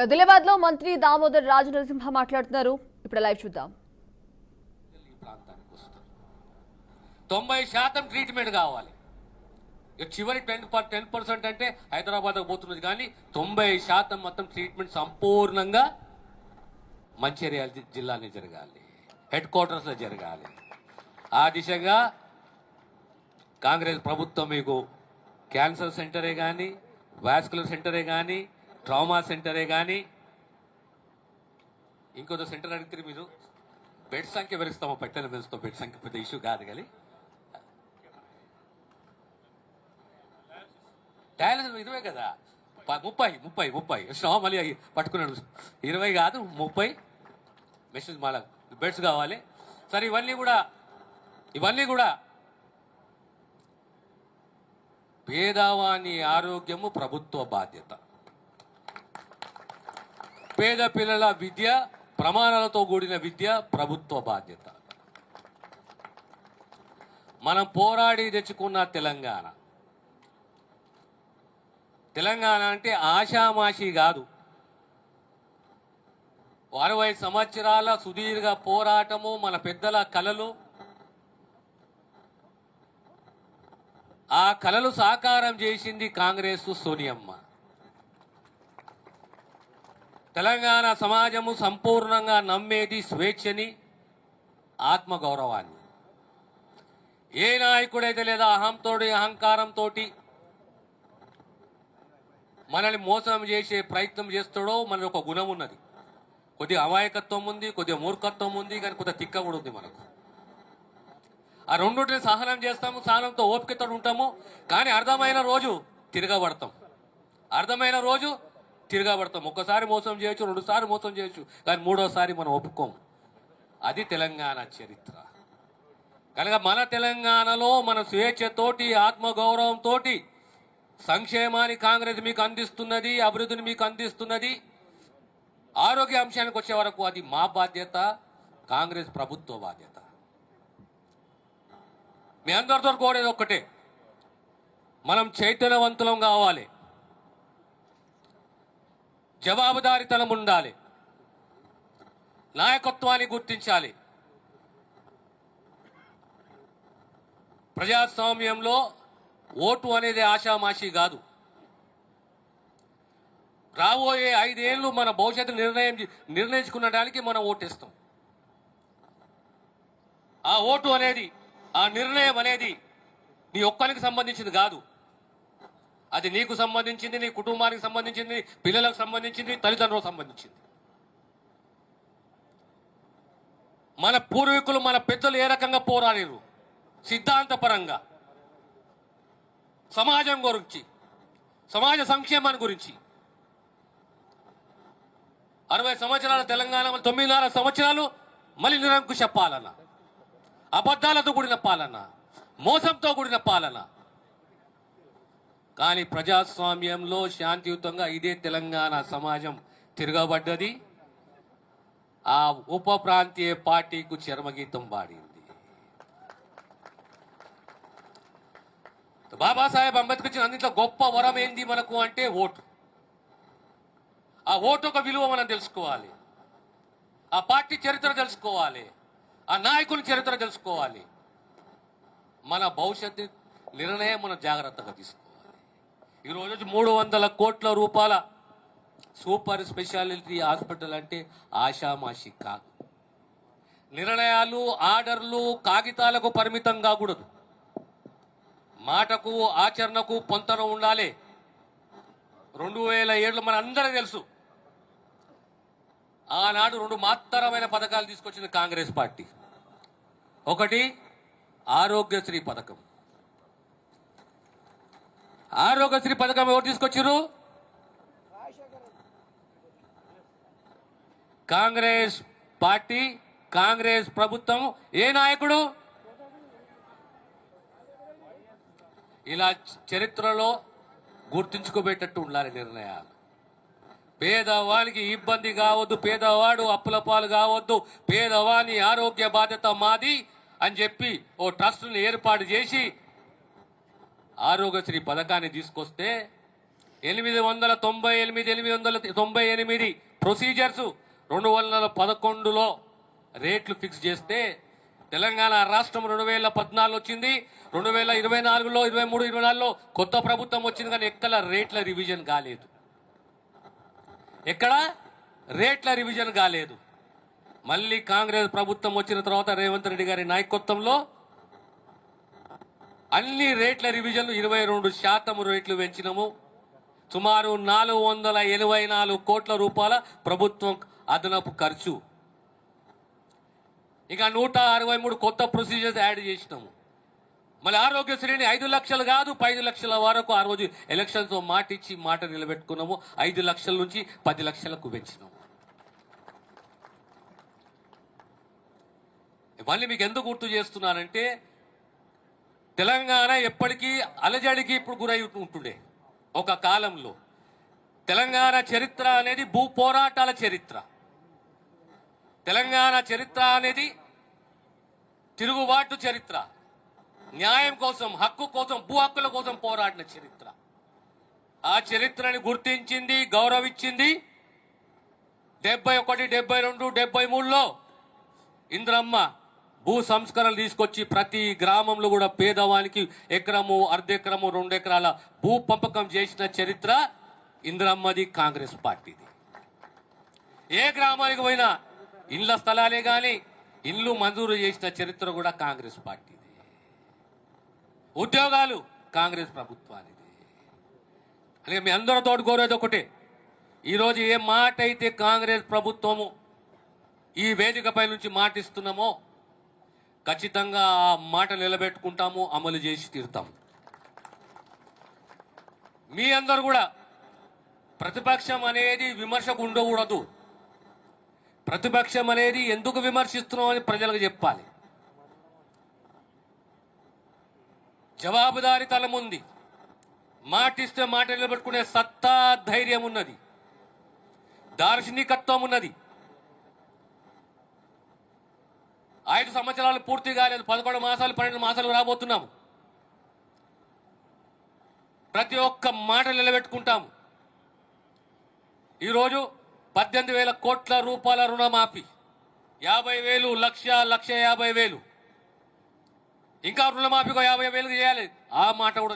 ఆదిలాబాద్ లో మంత్రి దామోదర్ రాజు నరసింహ మాట్లాడుతున్నారు. ఇప్పుడు లైవ్ చూద్దాం. 90% ట్రీట్మెంట్ కావాలి. చివరి 10% అంటే హైదరాబాద్ పోతున్నది, కానీ 90% మొత్తం ట్రీట్మెంట్ సంపూర్ణంగా మంచిర్యాల జిల్లాలో జరగాలి, హెడ్ క్వార్టర్స్లో జరగాలి. ఆ దిశగా కాంగ్రెస్ ప్రభుత్వం మీకు క్యాన్సర్ సెంటరే కానీ, వాస్కులర్ సెంటరే కానీ, ట్రామా సెంటరే కానీ, ఇంకొక సెంటర్ అడిగితే మీరు బెడ్ సంఖ్య పెరుస్తామో పెట్టని పెంచుతాం. బెడ్ సంఖ్య పెద్ద ఇష్యూ కాదు, కానీ డయాలసిస్ 20 కదా, 30 వచ్చినావా మళ్ళీ పట్టుకున్నాడు. 20 కాదు 30 మెషిన్స్ మళ్ళీ బెడ్స్ కావాలి. సరే, ఇవన్నీ కూడా పేదవాని ఆరోగ్యము ప్రభుత్వ బాధ్యత. పేద పిల్లల విద్య, ప్రమాణాలతో కూడిన విద్య ప్రభుత్వ బాధ్యత. మనం పోరాడి తెచ్చుకున్న తెలంగాణ అంటే ఆషామాషి కాదు. 60 సంవత్సరాల సుదీర్ఘ పోరాటము, మన పెద్దల కలలు. ఆ కలలు సాకారం చేసింది కాంగ్రెస్, సోనియమ్మ. తెలంగాణ సమాజము సంపూర్ణంగా నమ్మేది స్వేచ్ఛని, ఆత్మగౌరవాన్ని. ఏ నాయకుడైతే లేదా అహంకారంతో మనల్ని మోసం చేసే ప్రయత్నం చేస్తాడో, మన ఒక గుణం ఉన్నది. కొద్దిగా అమాయకత్వం ఉంది, కొద్దిగా మూర్ఖత్వం ఉంది, కానీ కొద్దిగా తిక్క కూడా ఉంది మనకు. ఆ రెండుంటిని సహనం చేస్తాము, సహనంతో ఓపికతో ఉంటాము. కానీ అర్థమైన రోజు తిరగబడతాం. ఒక్కసారి మోసం చేయొచ్చు, 2 సార్లు మోసం చేయొచ్చు, కానీ 3వసారి మనం ఒప్పుకోము. అది తెలంగాణ చరిత్ర. కనుక మన తెలంగాణలో మన స్వేచ్ఛతోటి, ఆత్మగౌరవంతో సంక్షేమాన్ని కాంగ్రెస్ మీకు అందిస్తున్నది, అభివృద్ధిని మీకు అందిస్తున్నది. ఆరోగ్య అంశానికి వచ్చే వరకు అది మా బాధ్యత, కాంగ్రెస్ ప్రభుత్వ బాధ్యత. మీ అందరితో కోరేది ఒక్కటే, మనం చైతన్యవంతులం కావాలి, జవాబుదారీతనం ఉండాలి, నాయకత్వాన్ని గుర్తించాలి. ప్రజాస్వామ్యంలో ఓటు అనేది ఆషామాషి కాదు. రాబోయే 5 ఏళ్ళు మన భవిష్యత్తు నిర్ణయించుకునడానికి మనం ఓటేస్తాం. ఆ ఓటు అనేది, ఆ నిర్ణయం అనేది నీ ఒక్కరికి సంబంధించింది కాదు. అది నీకు సంబంధించింది, నీ కుటుంబానికి సంబంధించింది, పిల్లలకు సంబంధించింది, తల్లిదండ్రులకు సంబంధించింది. మన పూర్వీకులు, మన పెద్దలు ఏ రకంగా పోరాడారు, సిద్ధాంతపరంగా, సమాజం గురించి, సమాజ సంక్షేమాన్ని గురించి. 60 సంవత్సరాల తెలంగాణ, 9 సంవత్సరాలు మళ్ళీ నిరంకుశ పాలన, అబద్ధాలతో కూడిన పాలన, మోసంతో కూడిన పాలన. కానీ ప్రజాస్వామ్యంలో శాంతియుతంగా ఇదే తెలంగాణ సమాజం తిరగబడ్డది. ఆ ఉప ప్రాంతీయ పార్టీకు చరమగీతం పాడింది. బాబాసాహెబ్ అంబేద్కర్ ఇచ్చిన అన్నింటిలో గొప్ప వరం ఏంది మనకు అంటే ఓటు. ఆ ఓటు ఒక విలువ మనం తెలుసుకోవాలి, ఆ పార్టీ చరిత్ర తెలుసుకోవాలి, ఆ నాయకుని చరిత్ర తెలుసుకోవాలి. మన భవిష్యత్తు నిర్ణయం మనం జాగ్రత్తగా తీసుకోవాలి. ఈరోజు 300 కోట్ల రూపాయల సూపర్ స్పెషాలిటీ హాస్పిటల్ అంటే ఆషామాషి కాదు. నిర్ణయాలు, ఆర్డర్లు కాగితాలకు పరిమితం కాకూడదు. మాటకు, ఆచరణకు పొంతన ఉండాలి. 2007 మన అందరికీ తెలుసు, ఆనాడు 2 మాత్తరమైన పథకాలు తీసుకొచ్చింది కాంగ్రెస్ పార్టీ. ఒకటి ఆరోగ్యశ్రీ పథకం. ఆరోగ్యశ్రీ పథకం ఎవరు తీసుకొచ్చారు? కాంగ్రెస్ పార్టీ, కాంగ్రెస్ ప్రభుత్వం. ఏ నాయకుడు? ఇలా చరిత్రలో గుర్తుంచుకోబెట్టట్టు ఉండాలి నిర్ణయాలు. పేదవానికి ఇబ్బంది కావద్దు, పేదవాడు అప్పుల పాలు కావద్దు, పేదవాని ఆరోగ్య బాధ్యత మాది అని చెప్పి ఓ ట్రస్ట్ని ఏర్పాటు చేసి ఆరోగ్యశ్రీ పథకాన్ని తీసుకొస్తే 898 ప్రొసీజర్స్ 2011లో రేట్లు ఫిక్స్ చేస్తే తెలంగాణ రాష్ట్రం 2014 వచ్చింది. 2024లో 23, 24లో కొత్త ప్రభుత్వం వచ్చింది, కానీ ఎక్కడ రేట్ల రివిజన్ కాలేదు. ఎక్కడ రేట్ల రివిజన్ కాలేదు. మళ్ళీ కాంగ్రెస్ ప్రభుత్వం వచ్చిన తర్వాత రేవంత్ రెడ్డి గారి నాయకత్వంలో అన్ని రేట్ల రివిజన్లు 22% రేట్లు పెంచినము. సుమారు 484 కోట్ల రూపాయల ప్రభుత్వం అదనపు ఖర్చు. ఇక 163 కొత్త ప్రొసీజర్స్ యాడ్ చేసినాము. మళ్ళీ ఆరోగ్యశ్రీని 5 లక్షలు కాదు 5 లక్షల వరకు ఆ రోజు ఎలక్షన్తో మాటిచ్చి మాట నిలబెట్టుకున్నాము. 5 లక్షల నుంచి 10 లక్షలకు పెంచినాము. మళ్ళీ మీకు ఎందుకు గుర్తు చేస్తున్నానంటే, తెలంగాణ ఎప్పటికీ అలజడికి ఇప్పుడు గురై ఉంటుండే. ఒక కాలంలో తెలంగాణ చరిత్ర అనేది భూ పోరాటాల చరిత్ర. తెలంగాణ చరిత్ర అనేది తిరుగుబాటు చరిత్ర. న్యాయం కోసం, హక్కు కోసం, భూ హక్కుల కోసం పోరాడిన చరిత్ర. ఆ చరిత్రని గుర్తించింది, గౌరవించింది 71, 72, 73లో ఇంద్రమ్మ భూ సంస్కరణలు తీసుకొచ్చి ప్రతి గ్రామంలో కూడా పేదవానికి ఎకరము, అర్ధెకరము, 2 ఎకరాల భూ పంపకం చేసిన చరిత్ర ఇంద్రమ్మది, కాంగ్రెస్ పార్టీది. ఏ గ్రామానికి పోయినా ఇళ్ల స్థలాలే కానీ ఇల్లు మంజూరు చేసిన చరిత్ర కూడా కాంగ్రెస్ పార్టీది. ఉద్యోగాలు కాంగ్రెస్ ప్రభుత్వానిది. అలాగే మీ అందరితో కోరేది ఒకటే, ఈరోజు ఏ మాట అయితే కాంగ్రెస్ ప్రభుత్వము ఈ వేదికపై నుంచి మాటిస్తున్నామో ఖచ్చితంగా ఆ మాట నిలబెట్టుకుంటాము, అమలు చేసి తీరుతాం. మీ అందరు కూడా ప్రతిపక్షం అనేది విమర్శకు ఉండకూడదు. ప్రతిపక్షం అనేది ఎందుకు విమర్శిస్తున్నాం అని ప్రజలకు చెప్పాలి. జవాబుదారీతనం ఉంది, మాటిస్తే మాట నిలబెట్టుకునే సత్తా, ధైర్యం ఉన్నది, దార్శనికత్వం ఉన్నది. 5 సంవత్సరాలు పూర్తి కాలేదు, 11 మాసాలు 12 మాసాలు రాబోతున్నాము. ప్రతి ఒక్క మాట నిలబెట్టుకుంటాము. ఈరోజు 18,000 కోట్ల రూపాయల రుణమాఫీ, 50,000, 1,50,000, ఇంకా రుణమాఫీకి 50,000 చేయాలి. ఆ మాట కూడా